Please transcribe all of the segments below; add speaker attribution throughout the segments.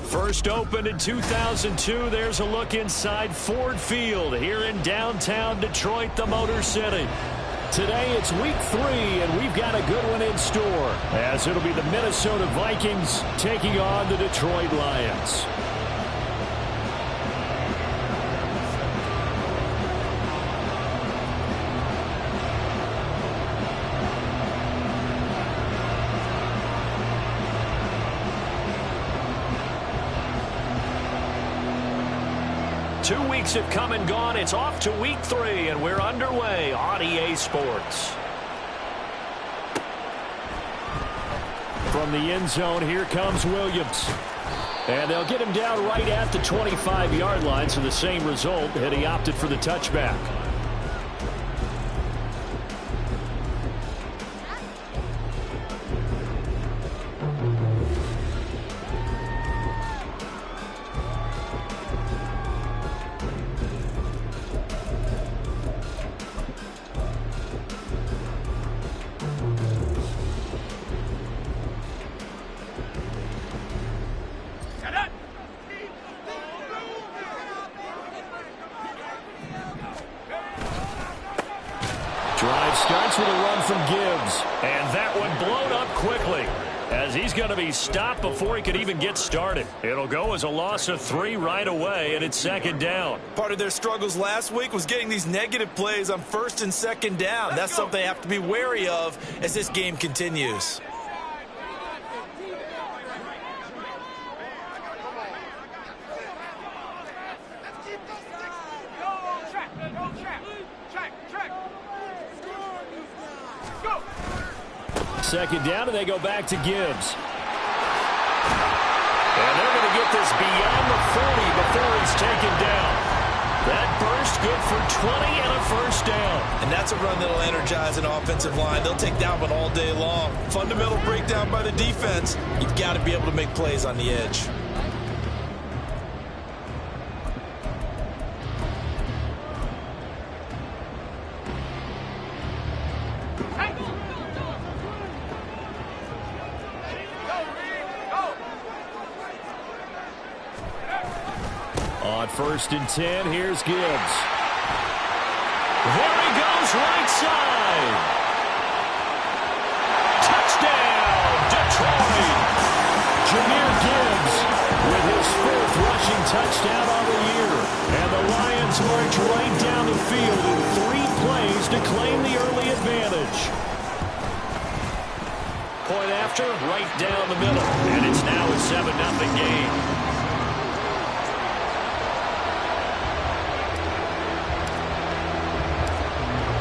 Speaker 1: First opened in 2002, there's a look inside Ford Field here in downtown Detroit, the Motor City. Today it's week 3, and we've got a good one in store, as it'll be the Minnesota Vikings taking on the Detroit Lions. Two weeks have come and gone. It's off to week 3, and we're underway on EA Sports. From the end zone, here comes Williams. And they'll get him down right at the 25-yard line, so the same result, and he opted for the touchback. Drive starts with a run from Gibbs. And that one blown up quickly, as he's going to be stopped before he could even get started. It'll go as a loss of 3 right away, and it's second down.
Speaker 2: Part of their struggles last week was getting these negative plays on first and second down. That's something they have to be wary of as this game continues.
Speaker 1: Second down, and they go back to Gibbs. And they're going to get this beyond the 40 before he's taken down. That burst good for 20 and a first down.
Speaker 2: And that's a run that'll energize an offensive line. They'll take that one all day long. Fundamental breakdown by the defense. You've got to be able to make plays on the edge.
Speaker 1: On 1st and 10, here's Gibbs. There he goes, right side. Touchdown, Detroit. Jahmyr Gibbs with his 4th rushing touchdown on the year. And the Lions march right down the field in 3 plays to claim the early advantage. Point after, right down the middle. And it's now a 7-0 game.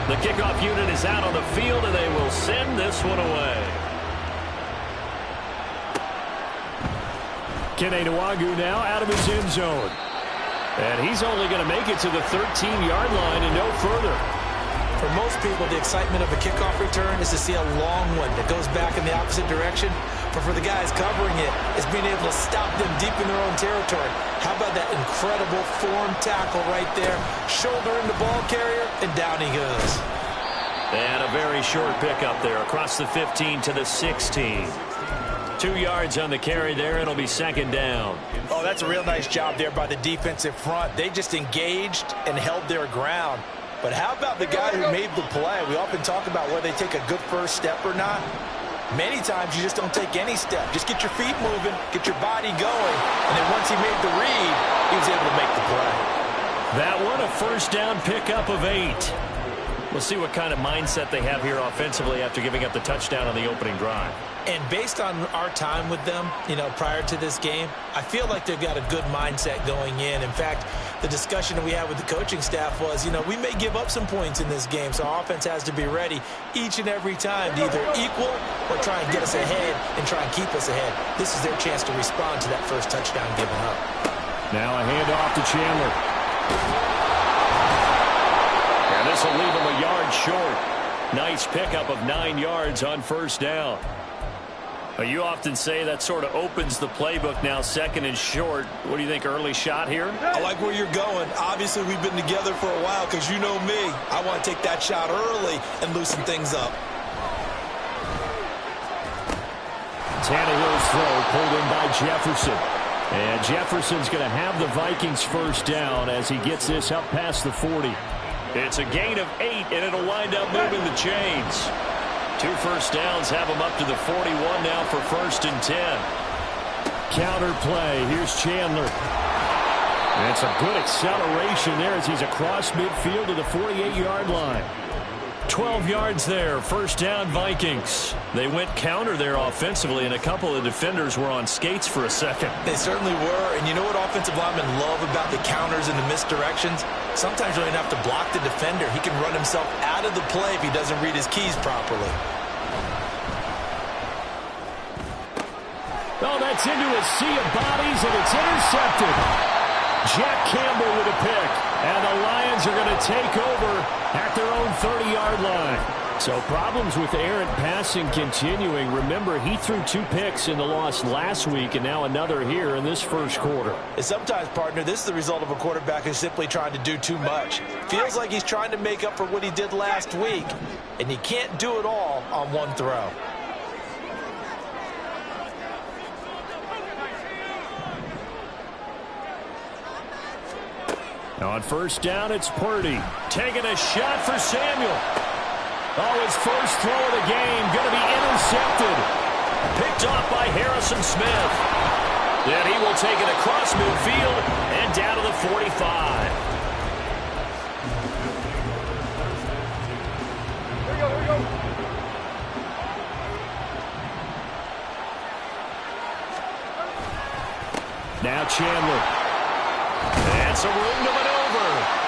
Speaker 1: The kickoff unit is out on the field, and they will send this one away. Kene Nwangwu now out of his end zone. And he's only going to make it to the 13-yard line and no further.
Speaker 2: For most people, the excitement of a kickoff return is to see a long one that goes back in the opposite direction. But for the guys covering it, it's being able to stop them deep in their own territory. How about that incredible form tackle right there? Shoulder in the ball carrier, and down he goes.
Speaker 1: And a very short pickup there across the 15 to the 16. 2 yards on the carry there, and it'll be second down.
Speaker 2: Oh, that's a real nice job there by the defensive front. They just engaged and held their ground. But how about the guy who made the play? We often talk about whether they take a good first step or not. Many times you just don't take any step. Just get your feet moving, get your body going, and then once he made the read, he was able to make the play.
Speaker 1: That one, a first down pickup of 8. We'll see what kind of mindset they have here offensively after giving up the touchdown on the opening drive.
Speaker 2: And based on our time with them, prior to this game, I feel like they've got a good mindset going in. In fact, the discussion that we had with the coaching staff was, we may give up some points in this game, so our offense has to be ready each and every time to either equal or try and get us ahead and try and keep us ahead. This is their chance to respond to that first touchdown given up.
Speaker 1: Now a handoff to Chandler. And this will leave him a yard short. Nice pickup of 9 yards on first down. You often say that sort of opens the playbook now, second and short. What do you think, early shot here?
Speaker 2: I like where you're going. Obviously, we've been together for a while because you know me. I want to take that shot early and loosen things up.
Speaker 1: Tannehill's throw pulled in by Jefferson. And Jefferson's going to have the Vikings first down as he gets this up past the 40. It's a gain of 8, and it'll wind up moving the chains. 2 first downs have him up to the 41 now for 1st and 10. Counter play. Here's Chandler. And it's a good acceleration there as he's across midfield to the 48-yard line. 12 yards there. First down, Vikings. They went counter there offensively, and a couple of defenders were on skates for a second.
Speaker 2: They certainly were. And you know what offensive linemen love about the counters and the misdirections? Sometimes you don't even have to block the defender. He can run himself out of the play if he doesn't read his keys properly.
Speaker 1: Oh, that's into a sea of bodies, and it's intercepted. Jack Campbell with a pick. And the Lions are going to take over at their own 30-yard line. So problems with errant passing continuing. Remember, he threw 2 picks in the loss last week, and now another here in this first quarter.
Speaker 2: And sometimes, partner, this is the result of a quarterback who's simply trying to do too much. Feels like he's trying to make up for what he did last week, and he can't do it all on one throw.
Speaker 1: On first down, it's Purdy. Taking a shot for Samuel. Oh, his first throw of the game going to be intercepted. Picked off by Harrison Smith. Then he will take it across midfield and down to the 45.
Speaker 3: Here we go.
Speaker 1: Now Chandler. That's a room to maneuver.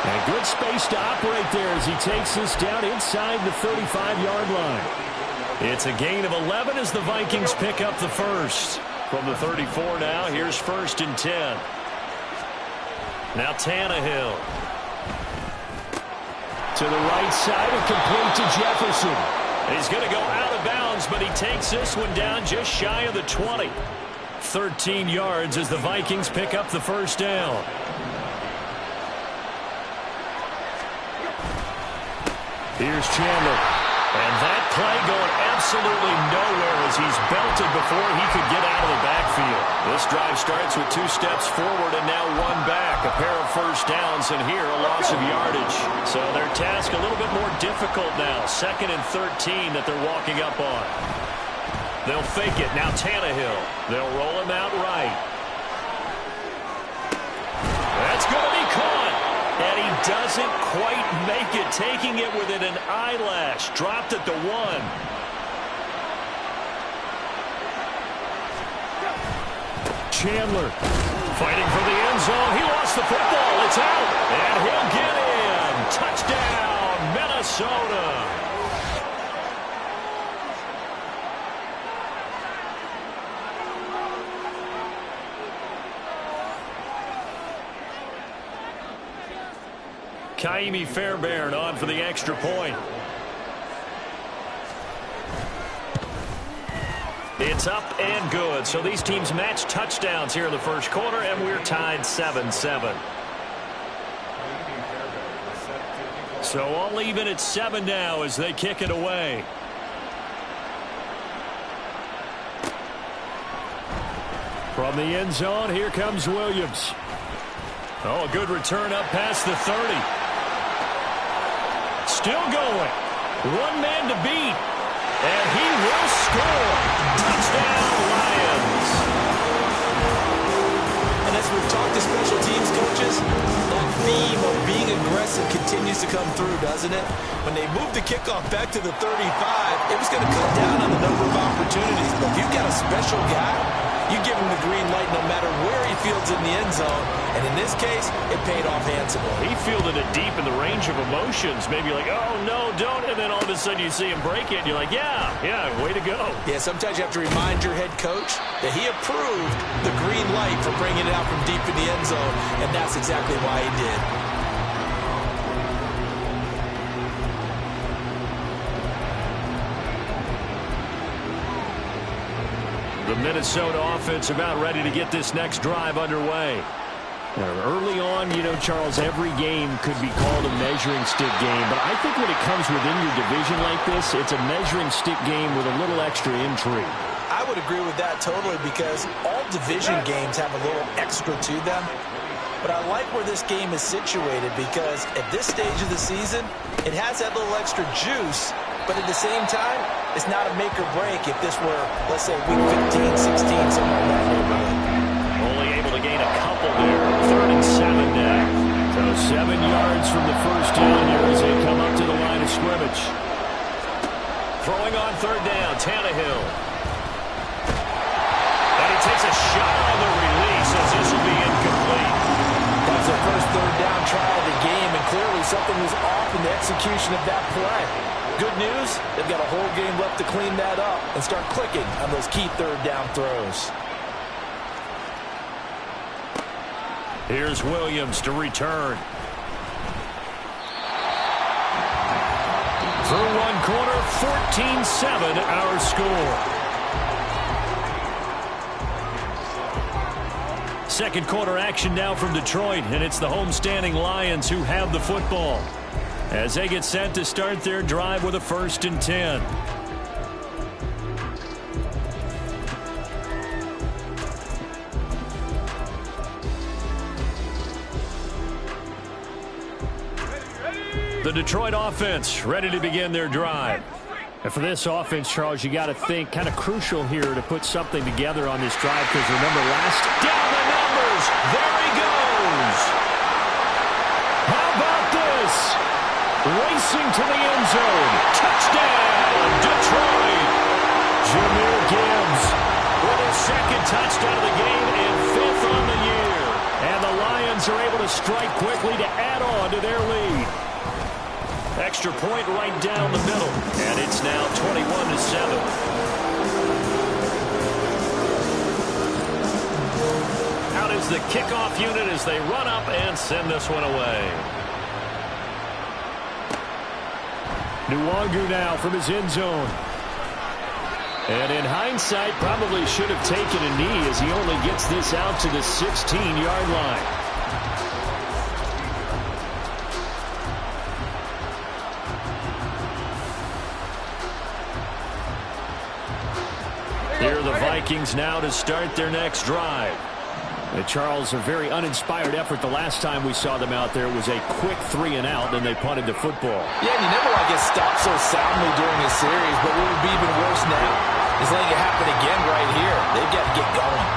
Speaker 1: And good space to operate there as he takes this down inside the 35-yard line. It's a gain of 11 as the Vikings pick up the first. From the 34 now, here's 1st and 10. Now Tannehill. To the right side and complete to Jefferson. He's going to go out of bounds, but he takes this one down just shy of the 20. 13 yards as the Vikings pick up the first down. Here's Chandler. And that play going absolutely nowhere as he's belted before he could get out of the backfield. This drive starts with 2 steps forward and now 1 back. A pair of first downs, and here a loss of yardage. So their task a little bit more difficult now. 2nd and 13 that they're walking up on. They'll fake it. Now Tannehill. They'll roll him out right. That's going to be caught. And he doesn't quite make it. Taking it within an eyelash. Dropped at the 1. Chandler fighting for the end zone. He lost the football. It's out. And he'll get in. Touchdown, Minnesota. Kaimi Fairbairn on for the extra point. It's up and good. So these teams match touchdowns here in the first quarter, and we're tied 7-7. So all even at 7 now as they kick it away. From the end zone, here comes Williams. Oh, a good return up past the 30. Still going. 1 man to beat. And he will score. Touchdown, Lions.
Speaker 2: And as we've talked to special teams coaches, that theme of being aggressive continues to come through, doesn't it? When they moved the kickoff back to the 35, it was going to cut down on the number of opportunities. But if you've got a special guy, you give him the green light no matter where he fields in the end zone. And in this case, it paid off handsomely.
Speaker 1: He fielded it deep in the range of emotions. Maybe like, oh, no, don't. And then all of a sudden you see him break it. And you're like, yeah, way to go.
Speaker 2: Yeah, sometimes you have to remind your head coach that he approved the green light for bringing it out from deep in the end zone. And that's exactly why he did.
Speaker 1: The Minnesota offense about ready to get this next drive underway. Early on, you know, Charles, every game could be called a measuring stick game. But I think when it comes within your division like this, it's a measuring stick game with a little extra intrigue.
Speaker 2: I would agree with that totally because all division games have a little extra to them. But I like where this game is situated because at this stage of the season, it has that little extra juice, but at the same time, it's not a make or break if this were, let's say, week 15, 16, somewhere in that neighborhood.
Speaker 1: Only able to gain a couple there. 3rd and 7 now. So 7 yards from the first down here as they come up to the line of scrimmage. Throwing on 3rd down, Tannehill. And he takes a shot on the release as this will be incomplete.
Speaker 2: That's their first 3rd down try of the game, and clearly something was off in the execution of that play. Good news, they've got a whole game left to clean that up and start clicking on those key 3rd down throws.
Speaker 1: Here's Williams to return. Through one quarter, 14-7 our score. Second quarter action now from Detroit, and it's the homestanding Lions who have the football as they get set to start their drive with a 1st and 10. The Detroit offense ready to begin their drive. And for this offense, Charles, you got to think kind of crucial here to put something together on this drive because remember last down the numbers. There he goes. How about this? Racing to the end zone. Touchdown, Detroit. Jahmyr Gibbs with his 2nd touchdown of the game and 5th on the year. And the Lions are able to strike quickly to add on to their lead. Extra point right down the middle. And it's now 21-7. Out is the kickoff unit as they run up and send this one away. Nwangu now from his end zone. And in hindsight, probably should have taken a knee as he only gets this out to the 16-yard line. Here are the Vikings now to start their next drive. Charles, a very uninspired effort the last time we saw them out there. It was a quick 3 and out, and they punted the football.
Speaker 2: Yeah, and you never want to get stopped so soundly during a series, but what would be even worse now is letting it happen again right here. They've got to get going.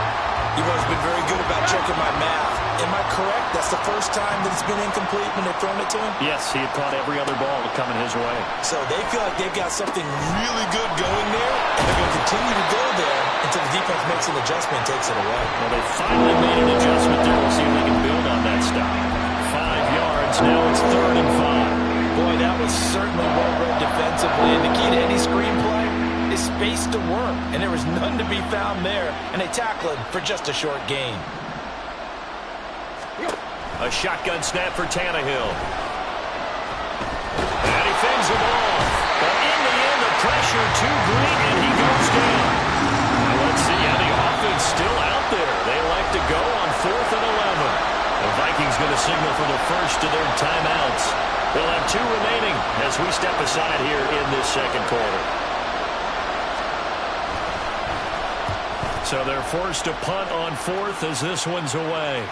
Speaker 2: You've always been very good about checking my math. Am I correct? That's the first time that it's been incomplete when they've thrown it to him?
Speaker 1: Yes, he had caught every other ball coming his way.
Speaker 2: So they feel like they've got something really good going there, and they're going to continue to go there until the defense makes an adjustment and takes it away.
Speaker 1: Well, they finally made an adjustment there. We'll see if they can build on that stop. 5 yards. Now it's 3rd and 5.
Speaker 2: Boy, that was certainly well read defensively, and the key to any screenplay is space to work, and there was none to be found there, and they tackle him for just a short gain.
Speaker 1: A shotgun snap for Tannehill. And he fends him off. But in the end, the pressure too great, and he goes down. Now let's see how the offense still out there. They like to go on 4th and 11. The Vikings going to signal for the first of their timeouts. They'll have 2 remaining as we step aside here in this second quarter. So they're forced to punt on 4th as this one's away.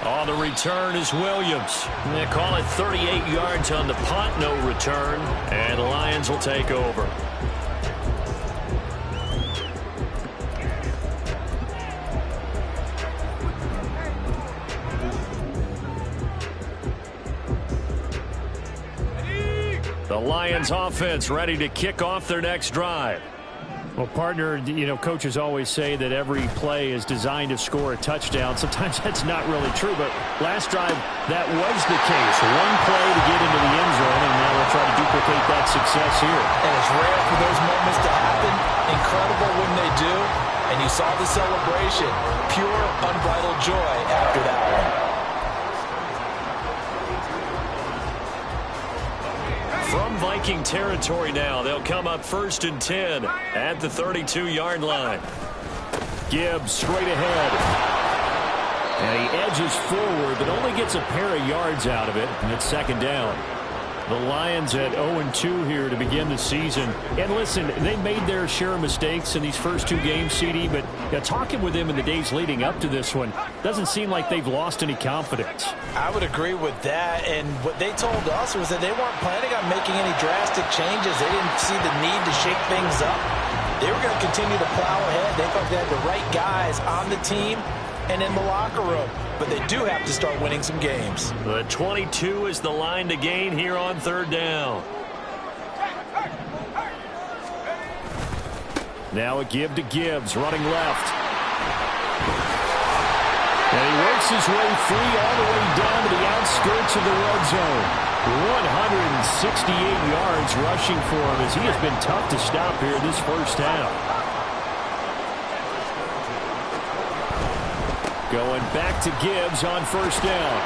Speaker 1: On the return is Williams. They call it 38 yards on the punt, no return, and the Lions will take over. The Lions offense ready to kick off their next drive. Well, partner, coaches always say that every play is designed to score a touchdown. Sometimes that's not really true, but last drive, that was the case. One play to get into the end zone, and now we'll try to duplicate that success here.
Speaker 2: And it's rare for those moments to happen. Incredible when they do. And you saw the celebration. Pure, unbridled joy after that one.
Speaker 1: From Viking territory now, they'll come up 1st and 10 at the 32-yard line. Gibbs straight ahead. And he edges forward, but only gets a pair of yards out of it, and it's 2nd down. The Lions at 0-2 here to begin the season. And listen, they made their share of mistakes in these first two games, CD, but talking with them in the days leading up to this one, doesn't seem like they've lost any confidence.
Speaker 2: I would agree with that, and what they told us was that they weren't planning on making any drastic changes. They didn't see the need to shake things up. They were going to continue to plow ahead. They thought they had the right guys on the team and in the locker room. But they do have to start winning some games.
Speaker 1: The 22 is the line to gain here on third down. Now a give to Gibbs, running left. And he works his way free all the way down to the outskirts of the red zone. 168 yards rushing for him as he has been tough to stop here this first half. Going back to Gibbs on first down.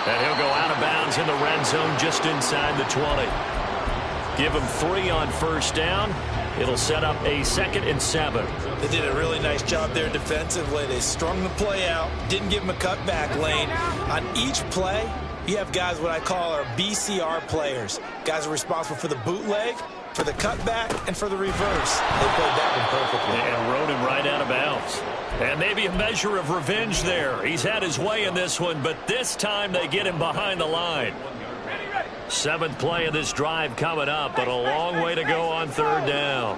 Speaker 1: And he'll go out of bounds in the red zone just inside the 20. Give him 3 on first down. It'll set up a 2nd and 7.
Speaker 2: They did a really nice job there defensively. They strung the play out, didn't give him a cutback lane. On each play, you have guys what I call our BCR players. Guys are responsible for the bootleg, for the cutback, and for the reverse. They played that one perfectly.
Speaker 1: And rode him right out of bounds. And maybe a measure of revenge there. He's had his way in this one, but this time they get him behind the line. 7th play of this drive coming up, but a long way to go on third down.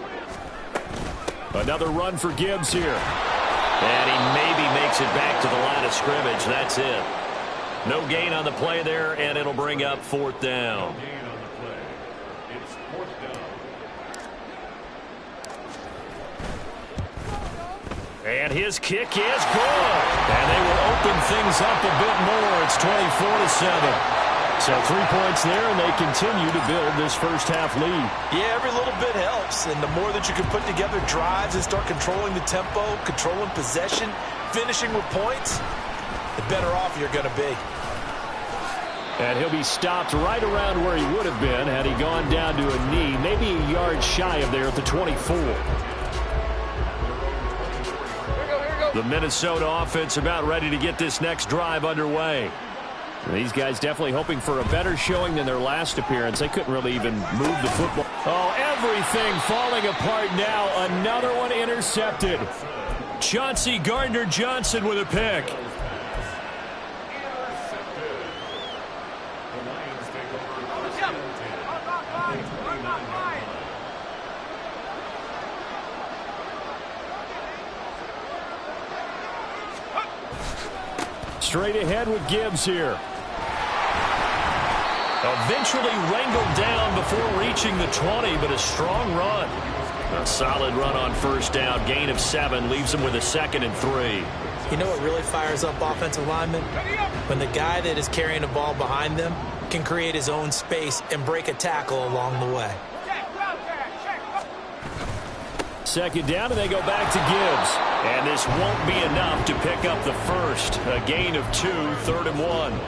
Speaker 1: Another run for Gibbs here. And he maybe makes it back to the line of scrimmage. That's it. No gain on the play there, and it'll bring up 4th down. And his kick is good. And they will open things up a bit more. It's 24-7. So 3 points there, and they continue to build this first half lead.
Speaker 2: Yeah, every little bit helps. And the more that you can put together drives and start controlling the tempo, controlling possession, finishing with points, the better off you're going to be.
Speaker 1: And he'll be stopped right around where he would have been had he gone down to a knee, maybe a yard shy of there at the 24. The Minnesota offense about ready to get this next drive underway. These guys definitely hoping for a better showing than their last appearance. They couldn't really even move the football. Oh, everything falling apart now. Another one intercepted. Chauncey Gardner-Johnson with a pick. Straight ahead with Gibbs here. Eventually wrangled down before reaching the 20, but a strong run. A solid run on first down. Gain of 7 leaves him with a 2nd and 3.
Speaker 2: You know what really fires up offensive linemen? When the guy that is carrying the ball behind them can create his own space and break a tackle along the way.
Speaker 1: 2nd down, and they go back to Gibbs. And this won't be enough to pick up the first. A gain of 2, 3rd and 1.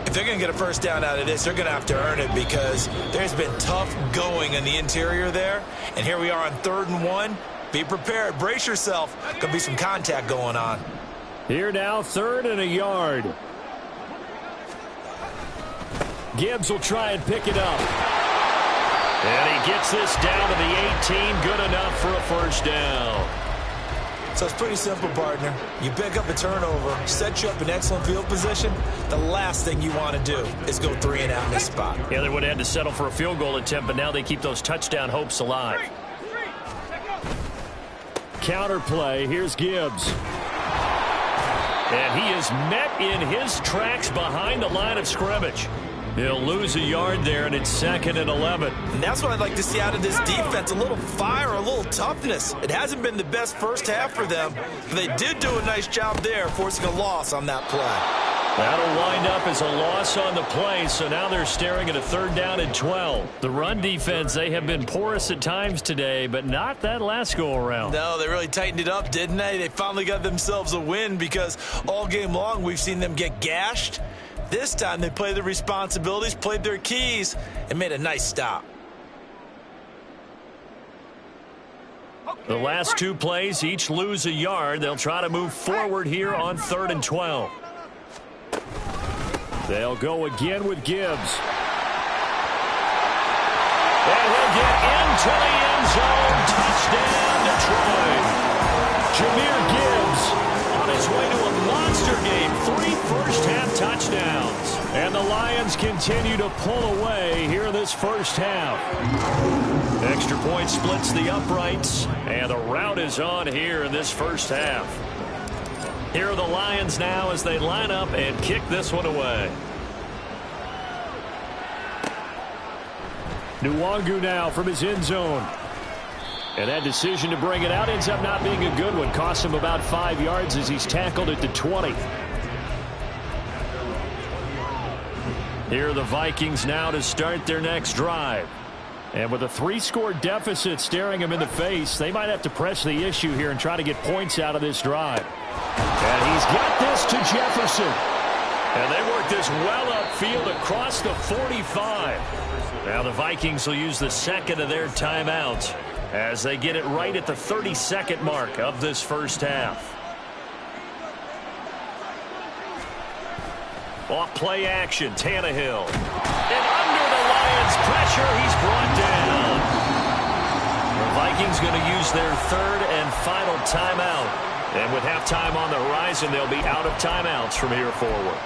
Speaker 2: If they're going to get a first down out of this, they're going to have to earn it because there's been tough going in the interior there. And here we are on 3rd and 1. Be prepared. Brace yourself. Could be some contact going on.
Speaker 1: Here now, 3rd and a yard. Gibbs will try and pick it up. And he gets this down to the 18. Good enough for a first down.
Speaker 2: So it's pretty simple, partner. You pick up a turnover, set you up in excellent field position. The last thing you want to do is go 3 and out in this spot.
Speaker 1: Yeah, they would have had to settle for a field goal attempt, but now they keep those touchdown hopes alive. Counter play. Here's Gibbs. And he is met in his tracks behind the line of scrimmage. He'll lose a yard there, and it's 2nd and 11.
Speaker 2: And that's what I'd like to see out of this defense, a little fire, a little toughness. It hasn't been the best first half for them, but they did do a nice job there, forcing a loss on that play.
Speaker 1: That'll wind up as a loss on the play, so now they're staring at a 3rd down and 12. The run defense, they have been porous at times today, but not that last go-around.
Speaker 2: No, they really tightened it up, didn't they? They finally got themselves a win because all game long we've seen them get gashed. This time they played their responsibilities, played their keys, and made a nice stop.
Speaker 1: The last 2 plays each lose a yard. They'll try to move forward here on 3rd and 12. They'll go again with Gibbs. And he'll get into the end zone. Touchdown, Detroit. Jahmyr Gibbs on his way to a monster game. 3 first-half touchdowns. And the Lions continue to pull away here in this first half. Extra point splits the uprights. And the rout is on here in this first half. Here are the Lions now as they line up and kick this one away. Nwangu now from his end zone. And that decision to bring it out ends up not being a good one. Costs him about 5 yards as he's tackled at the 20. Here are the Vikings now to start their next drive. And with a 3-score deficit staring them in the face, they might have to press the issue here and try to get points out of this drive. And he's got this to Jefferson. And they work this well upfield across the 45. Now the Vikings will use the second of their timeouts as they get it right at the 32nd mark of this first half. Off play action, Tannehill. And under the Lions' pressure, he's brought down. The Vikings going to use their third and final timeout. And with halftime on the horizon, they'll be out of timeouts from here forward.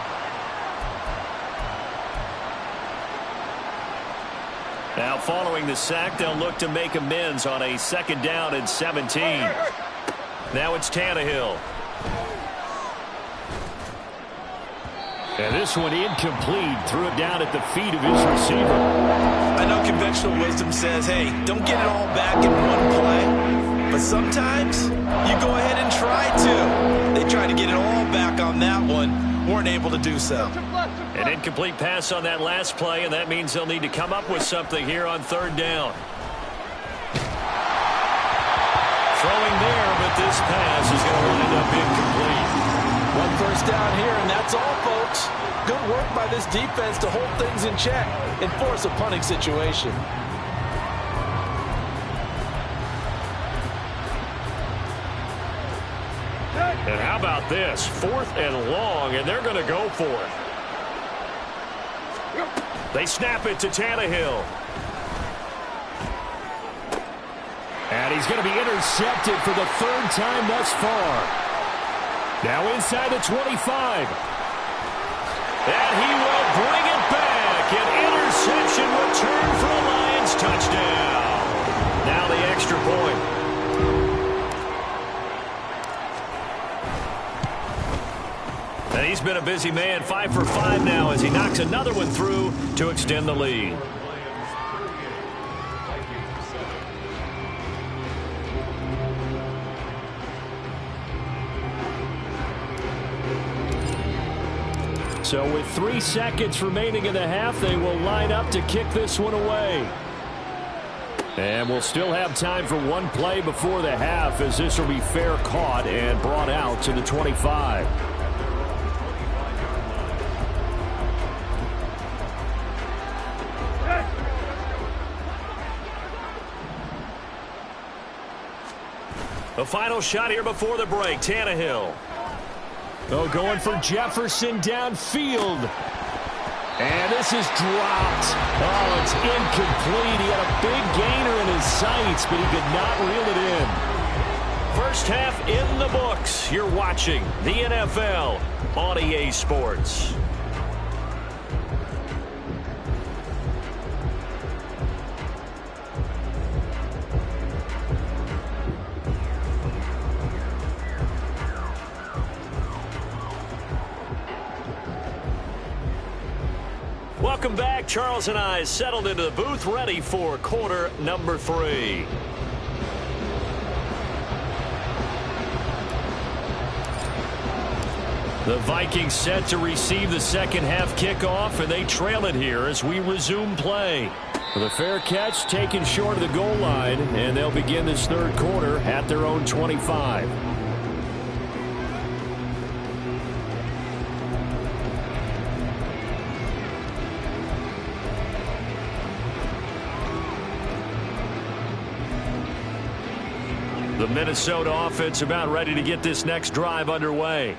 Speaker 1: Now following the sack, they'll look to make amends on a 2nd down and 17. Now it's Tannehill. And this one incomplete. Threw it down at the feet of his receiver.
Speaker 2: I know conventional wisdom says, hey, don't get it all back in one play. But sometimes you go ahead and try to. They tried to get it all back on that one. Weren't able to do so.
Speaker 1: An incomplete pass on that last play, and that means they'll need to come up with something here on 3rd down. Throwing there, but this pass is going to wind up incomplete.
Speaker 2: 1 first down here, and that's all, folks. Good work by this defense to hold things in check and force a punting situation.
Speaker 1: And how about this? 4th and long, and they're going to go for it. They snap it to Tannehill. And he's going to be intercepted for the 3rd time thus far. Now inside the 25. And he will bring it back. An interception return for a Lions touchdown. Now the extra point. And he's been a busy man. 5 for 5 now as he knocks another one through to extend the lead. So with 3 seconds remaining in the half, they will line up to kick this one away. And we'll still have time for one play before the half as this will be fair caught and brought out to the 25. The final shot here before the break, Tannehill. Oh, going for Jefferson downfield. And this is dropped. Oh, it's incomplete. He had a big gainer in his sights, but he could not reel it in. First half in the books. You're watching the NFL on EA Sports. Welcome back. Charles and I settled into the booth ready for quarter number 3. The Vikings set to receive the second half kickoff, and they trail it here as we resume play. With a fair catch taken short of the goal line, and they'll begin this third quarter at their own 25. The Minnesota offense about ready to get this next drive underway.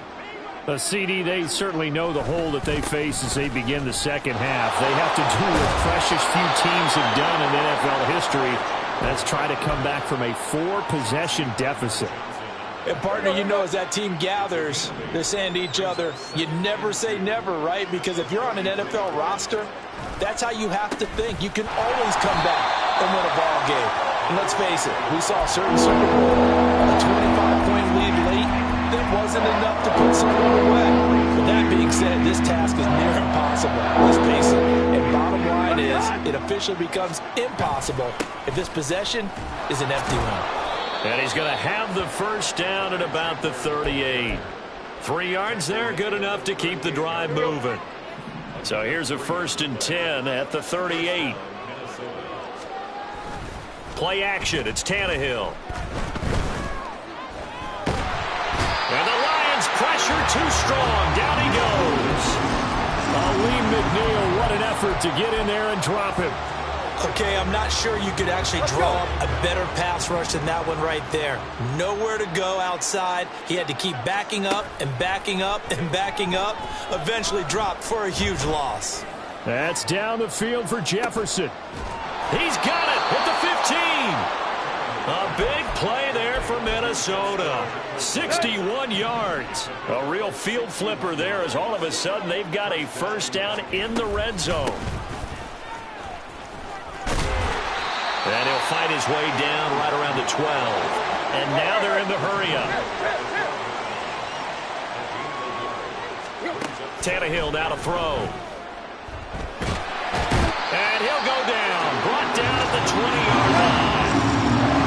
Speaker 1: CD, they certainly know the hole that they face as they begin the second half. They have to do what precious few teams have done in NFL history. That's try to come back from a 4-possession deficit.
Speaker 2: And, partner, you know, as that team gathers, they're saying to each other, you never say never, right? Because if you're on an NFL roster, that's how you have to think. You can always come back and win a ball game. And let's face it, we saw a certain Super Bowl, a 25-point lead late. That wasn't enough to put someone away. But that being said, this task is near impossible. Let's face it. And bottom line is, it officially becomes impossible if this possession is an empty one.
Speaker 1: And he's going to have the first down at about the 38. 3 yards there, good enough to keep the drive moving. So here's a 1st and 10 at the 38. Play action, it's Tannehill. And the Lions pressure too strong. Down he goes. Lee McNeil, what an effort to get in there and drop him.
Speaker 2: Okay, I'm not sure you could actually draw up a better pass rush than that one right there. Nowhere to go outside. He had to keep backing up and backing up and backing up. Eventually dropped for a huge loss.
Speaker 1: That's down the field for Jefferson. He's got it at the 15. A big play there for Minnesota. 61 yards. A real field flipper there as all of a sudden they've got a first down in the red zone. And he'll fight his way down right around the 12. And now they're in the hurry-up. Tannehill now to throw. And he'll go down. Brought down at the 20-yard line.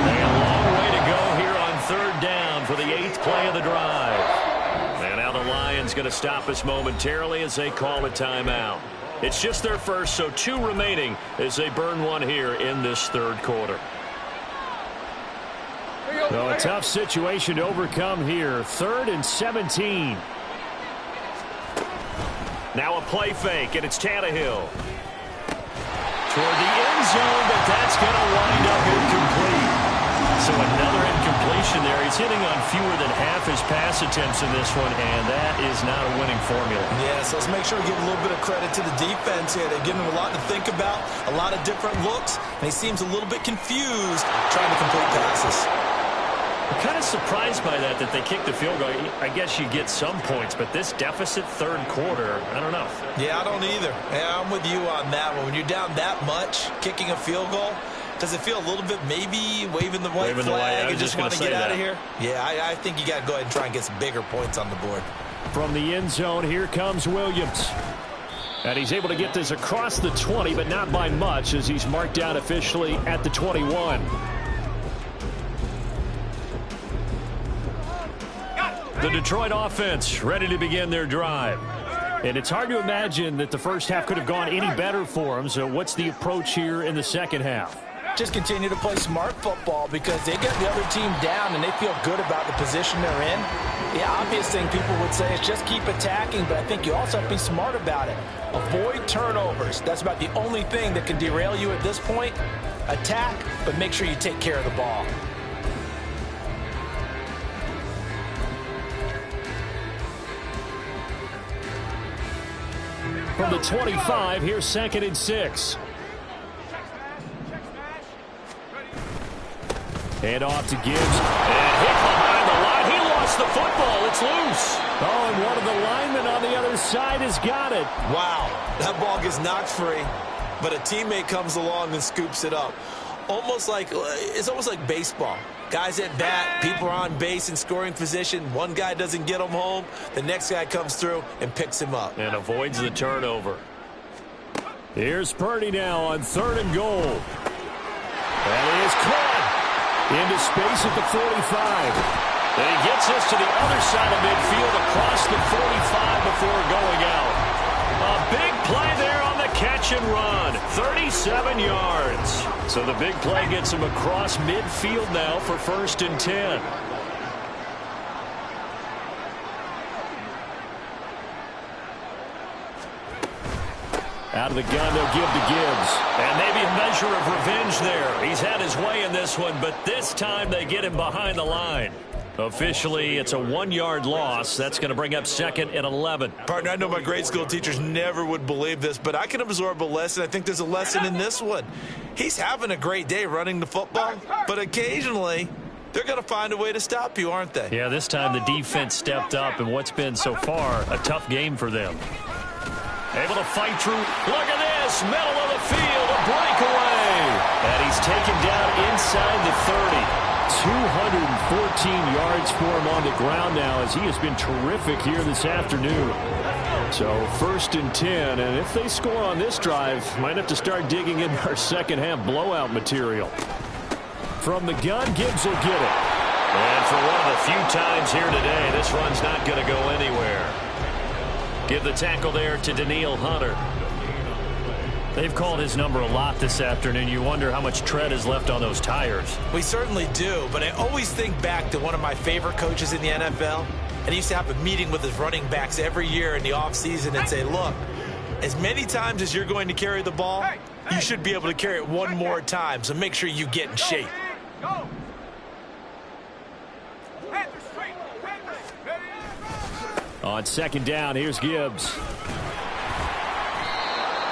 Speaker 1: A long way to go here on 3rd down for the 8th play of the drive. And now the Lions going to stop us momentarily as they call a timeout. It's just their first, so 2 remaining as they burn one here in this 3rd quarter. So a tough situation to overcome here. 3rd and 17. Now a play fake, and it's Tannehill. Toward the end zone, but that's going to wind up incomplete. So another incompletion there. He's hitting on fewer than half his pass attempts in this one, and that is not a winning formula.
Speaker 2: Yes, let's make sure we give a little bit of credit to the defense here. They've given him a lot to think about, a lot of different looks, and he seems a little bit confused trying to complete passes.
Speaker 1: I'm kind of surprised by that they kicked the field goal. I guess you get some points, but this deficit 3rd quarter, I don't know.
Speaker 2: Yeah, I don't either. Yeah, I'm with you on that one. When you're down that much, kicking a field goal, does it feel a little bit maybe waving the white flag and just want to get out of here? Yeah, I think you got to go ahead and try and get some bigger points on the board.
Speaker 1: From the end zone, here comes Williams. And he's able to get this across the 20, but not by much as he's marked down officially at the 21. The Detroit offense ready to begin their drive. And it's hard to imagine that the first half could have gone any better for them. So what's the approach here in the second half?
Speaker 2: Just continue to play smart football because they get the other team down and they feel good about the position they're in. The obvious thing people would say is just keep attacking, but I think you also have to be smart about it. Avoid turnovers. That's about the only thing that can derail you at this point. Attack, but make sure you take care of the ball.
Speaker 1: From the 25, here's 2nd and 6. Hand off to Gibbs. And hit behind the line. He lost the football. It's loose. Oh, and one of the linemen on the other side has got it.
Speaker 2: Wow, that ball gets knocked free, but a teammate comes along and scoops it up. It's almost like baseball. Guys at bat, people are on base in scoring position. One guy doesn't get him home. The next guy comes through and picks him up.
Speaker 1: And avoids the turnover. Here's Purdy now on 3rd and goal. And he is caught into space at the 45. And he gets us to the other side of midfield across the 45 before going out. A big play there on the catch and run. 37 yards. So the big play gets him across midfield now for 1st and 10. Out of the gun, they'll give to Gibbs. And maybe a measure of revenge there. He's had his way in this one, but this time they get him behind the line. Officially, it's a 1-yard loss. That's going to bring up 2nd and 11.
Speaker 2: Partner, I know my grade school teachers never would believe this, but I can absorb a lesson. I think there's a lesson in this one. He's having a great day running the football, but occasionally they're going to find a way to stop you, aren't they?
Speaker 1: Yeah, this time the defense stepped up in what's been so far a tough game for them. Able to fight through. Look at this. Middle of the field. A breakaway. And he's taken down inside the 30. 214 yards for him on the ground now as he has been terrific here this afternoon. So 1st and 10. And if they score on this drive, might have to start digging in our second half blowout material. From the gun, Gibbs will get it. And for one of the few times here today, this run's not going to go anywhere. Give the tackle there to Danielle Hunter. They've called his number a lot this afternoon. You wonder how much tread is left on those tires.
Speaker 2: We certainly do, but I always think back to one of my favorite coaches in the NFL. And he used to have a meeting with his running backs every year in the offseason and say, look, as many times as you're going to carry the ball, you should be able to carry it one more time, so make sure you get in shape.
Speaker 1: On 2nd down, here's Gibbs.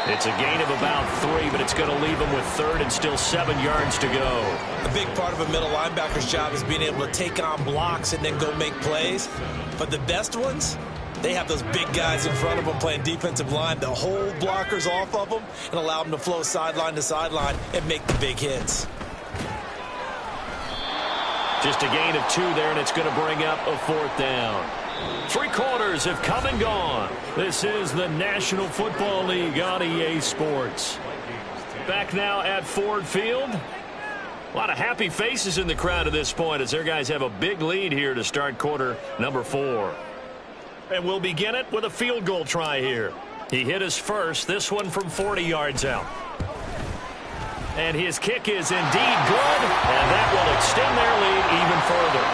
Speaker 1: It's a gain of about 3, but it's going to leave him with 3rd and still 7 yards to go.
Speaker 2: A big part of a middle linebacker's job is being able to take on blocks and then go make plays. But the best ones, they have those big guys in front of them playing defensive line that hold blockers off of them and allow them to flow sideline to sideline and make the big hits.
Speaker 1: Just a gain of 2 there, and it's going to bring up a 4th down. 3 quarters have come and gone. This is the National Football League on EA Sports. Back now at Ford Field. A lot of happy faces in the crowd at this point as their guys have a big lead here to start quarter number 4. And we'll begin it with a field goal try here. He hit his first, this one from 40 yards out. And his kick is indeed good, and that will extend their lead even further.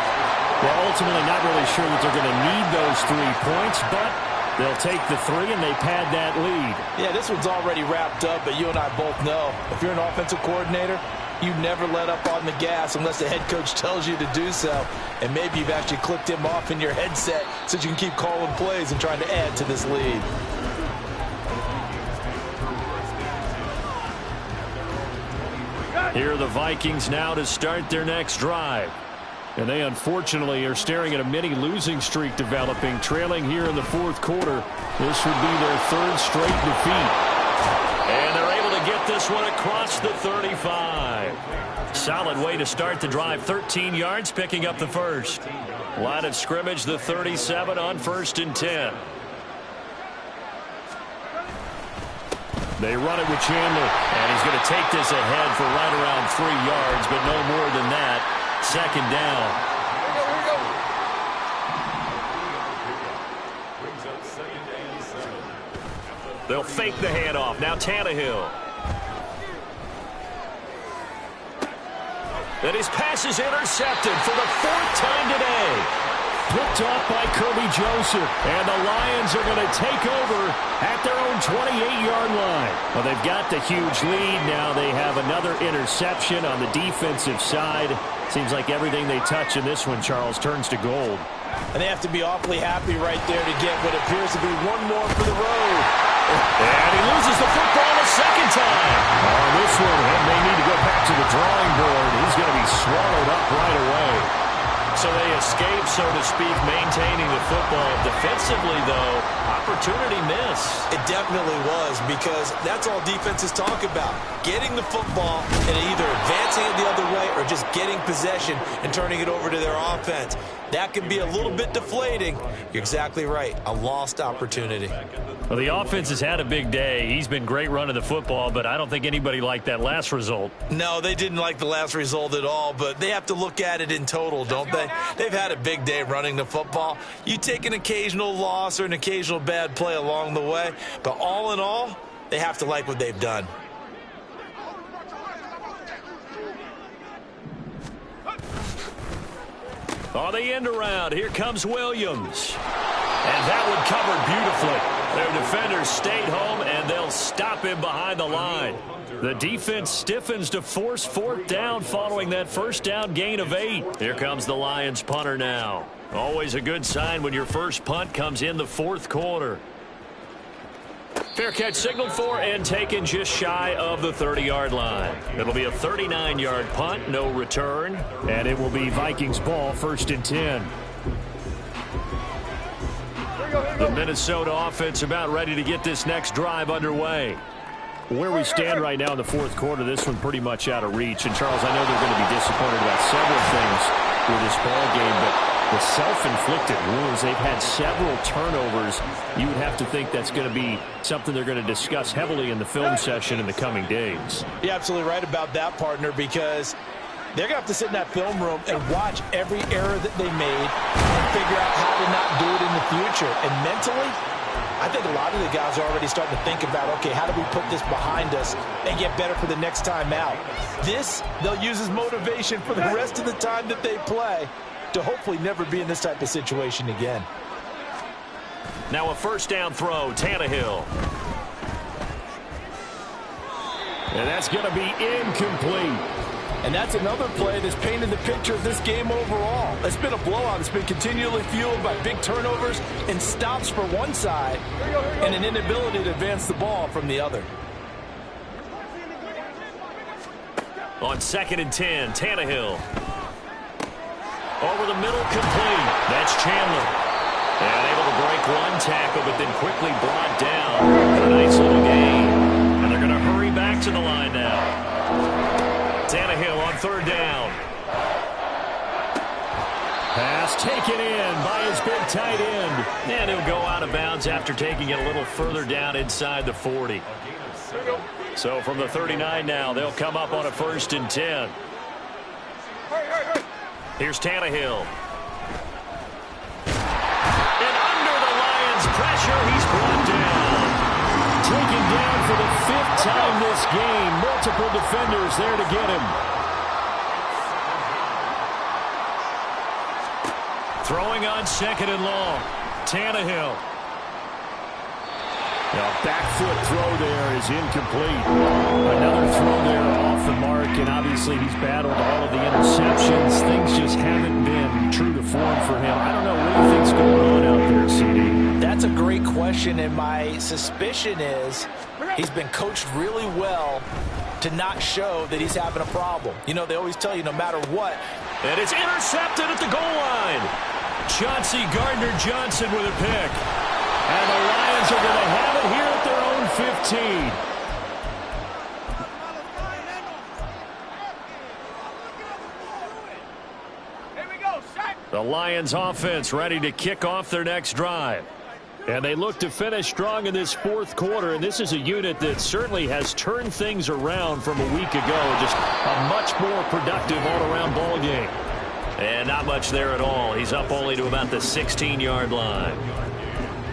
Speaker 1: Well, ultimately not really sure that they're going to need those 3 points, but they'll take the 3 and they pad that lead.
Speaker 2: Yeah, this one's already wrapped up, but you and I both know if you're an offensive coordinator, you never let up on the gas unless the head coach tells you to do so. And maybe you've actually clicked him off in your headset so you can keep calling plays and trying to add to this lead.
Speaker 1: Here are the Vikings now to start their next drive. And they unfortunately are staring at a mini losing streak developing, trailing here in the 4th quarter. This would be their 3rd straight defeat. And they're able to get this one across the 35. Solid way to start the drive. 13 yards, picking up the first. Line of scrimmage, the 37 on 1st and 10. They run it with Chandler. And he's going to take this ahead for right around 3 yards, but no more than that. 2nd down. They'll fake the handoff. Now Tannehill. And his pass is intercepted for the 4th time today. Picked off by Kirby Joseph. And the Lions are going to take over at their own 28-yard line. Well, they've got the huge lead. Now they have another interception on the defensive side. Seems like everything they touch in this one, Charles, turns to gold.
Speaker 2: And they have to be awfully happy right there to get what appears to be one more for the road.
Speaker 1: And he loses the football a 2nd time. On this one, he may need to go back to the drawing board. He's going to be swallowed up right away. So they escape, so to speak, maintaining the football. Defensively, though, opportunity miss.
Speaker 2: It definitely was, because that's all defenses talk about. Getting the football and either advancing it the other way or just getting possession and turning it over to their offense. That can be a little bit deflating. You're exactly right. A lost opportunity.
Speaker 1: Well, the offense has had a big day. He's been great running the football, but I don't think anybody liked that last result.
Speaker 2: No, they didn't like the last result at all, but they have to look at it in total, don't they? They've had a big day running the football. You take an occasional loss or an occasional bad play along the way, but all in all, they have to like what they've done.
Speaker 1: On the end around, here comes Williams. And that one covered beautifully. Their defenders stayed home, and they'll stop him behind the line. The defense stiffens to force fourth down following that first down gain of 8. Here comes the Lions punter now. Always a good sign when your first punt comes in the fourth quarter. Fair catch signaled for and taken just shy of the 30-yard line. It'll be a 39-yard punt, no return, and it will be Vikings ball, 1st and 10. The Minnesota offense about ready to get this next drive underway. Where we stand right now in the fourth quarter, this one pretty much out of reach. And, Charles, I know they're going to be disappointed about several things with this ball game, but the self-inflicted wounds, they've had several turnovers. You would have to think that's going to be something they're going to discuss heavily in the film session in the coming days.
Speaker 2: You're absolutely right about that, partner, because they're going to have to sit in that film room and watch every error that they made and figure out how to not do it in the future. And mentally, I think a lot of the guys are already starting to think about, okay, how do we put this behind us and get better for the next time out? This, they'll use as motivation for the rest of the time that they play to hopefully never be in this type of situation again.
Speaker 1: Now a first down throw, Tannehill. And that's going to be incomplete.
Speaker 3: And that's another play that's painted the picture of this game overall. It's been a blowout. It's been continually fueled by big turnovers and stops for one side and an inability to advance the ball from the other.
Speaker 1: On 2nd and 10, Tannehill. Over the middle, complete. That's Chandler. And able to break one tackle, but then quickly brought down. A nice little gain. And they're going to hurry back to the line now. Tannehill on 3rd down. Pass taken in by his big tight end. And he'll go out of bounds after taking it a little further down inside the 40. So from the 39 now, they'll come up on a 1st and 10. Here's Tannehill. And under the Lions' pressure, he's brought down. Taken down for the 5th time this game. Multiple defenders there to get him. Throwing on 2nd and long. Tannehill. Now, back foot throw there is incomplete. Another throw there off the mark, and obviously he's battled all of the interceptions. Things just haven't been true to form for him. I don't know what do you think's going on out there, CD.
Speaker 2: That's a great question, and my suspicion is he's been coached really well to not show that he's having a problem. You know, they always tell you no matter what.
Speaker 1: And it's intercepted at the goal line. Chauncey Gardner-Johnson with a pick. And the Lions are going to have it here at their own 15. The Lions offense ready to kick off their next drive. And they look to finish strong in this fourth quarter. And this is a unit that certainly has turned things around from a week ago. Just a much more productive all-around ball game. And not much there at all. He's up only to about the 16-yard line.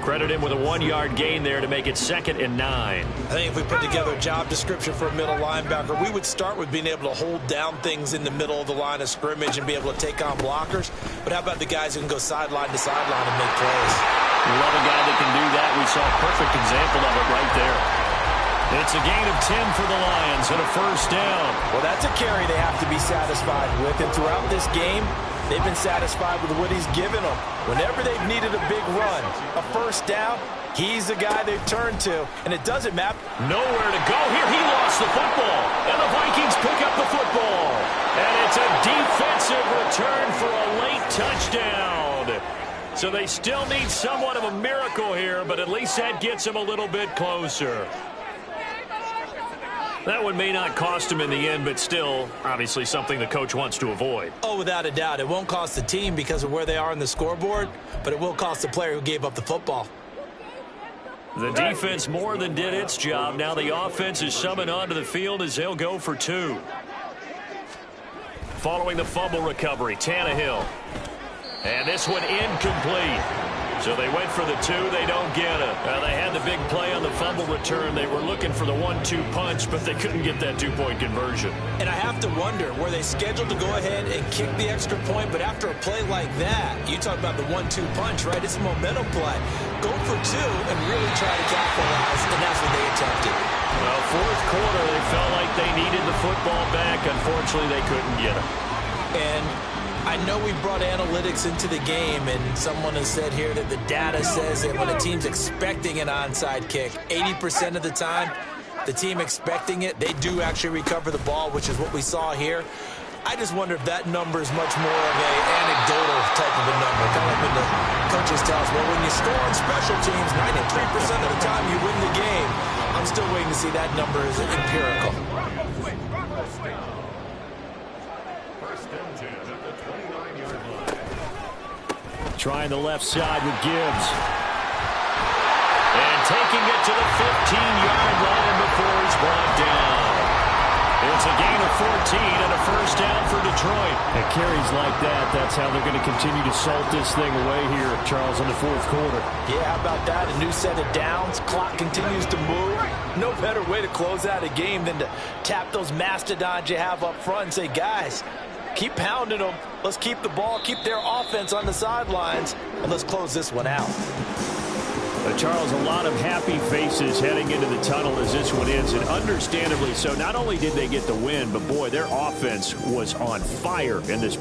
Speaker 1: Credit him with a 1-yard gain there to make it 2nd and 9.
Speaker 2: I think if we put together a job description for a middle linebacker, we would start with being able to hold down things in the middle of the line of scrimmage and be able to take on blockers. But how about the guys who can go sideline to sideline and make plays?
Speaker 1: Love a guy that can do that. We saw a perfect example of it right there. It's a gain of 10 for the Lions and a 1st down.
Speaker 2: Well, that's a carry they have to be satisfied with. And throughout this game, they've been satisfied with what he's given them. Whenever they've needed a big run, a 1st down, he's the guy they've turned to. And it doesn't matter.
Speaker 1: Nowhere to go here. He lost the football. And the Vikings pick up the football. And it's a defensive return for a late touchdown. So they still need somewhat of a miracle here, but at least that gets them a little bit closer. That one may not cost him in the end, but still, obviously something the coach wants to avoid.
Speaker 2: Oh, without a doubt. It won't cost the team because of where they are on the scoreboard, but it will cost the player who gave up the football.
Speaker 1: The defense more than did its job. Now the offense is summoned onto the field as they'll go for 2. Following the fumble recovery, Tannehill. And this one incomplete. So they went for the 2. They don't get it. They had the big play on the fumble return. They were looking for the 1-2 punch, but they couldn't get that 2-point conversion.
Speaker 2: And I have to wonder, were they scheduled to go ahead and kick the extra point? But after a play like that, you talk about the 1-2 punch, right? It's a momentum play. Go for 2 and really try to capitalize, and that's what they attempted.
Speaker 1: Well, fourth quarter, they felt like they needed the football back. Unfortunately, they couldn't get it.
Speaker 2: And I know we brought analytics into the game, and someone has said here that the data says that when a team's expecting an onside kick, 80% of the time, the team expecting it, they do actually recover the ball, which is what we saw here. I just wonder if that number is much more of an anecdotal type of a number. Kind of like when the coaches tell us, well, when you score on special teams, 93% of the time you win the game. I'm still waiting to see that number is empirical.
Speaker 1: Trying the left side with Gibbs. And taking it to the 15-yard line before he's brought down. It's a gain of 14 and a first down for Detroit. And carries like that, that's how they're going to continue to salt this thing away here, Charles, in the fourth quarter.
Speaker 3: Yeah, how about that? A new set of downs. Clock continues to move. No better way to close out a game than to tap those mastodons you have up front and say, guys, keep pounding them. Let's keep the ball, keep their offense on the sidelines, and let's close this one out.
Speaker 1: Charles, a lot of happy faces heading into the tunnel as this one ends, and understandably so. Not only did they get the win, but boy, their offense was on fire in this.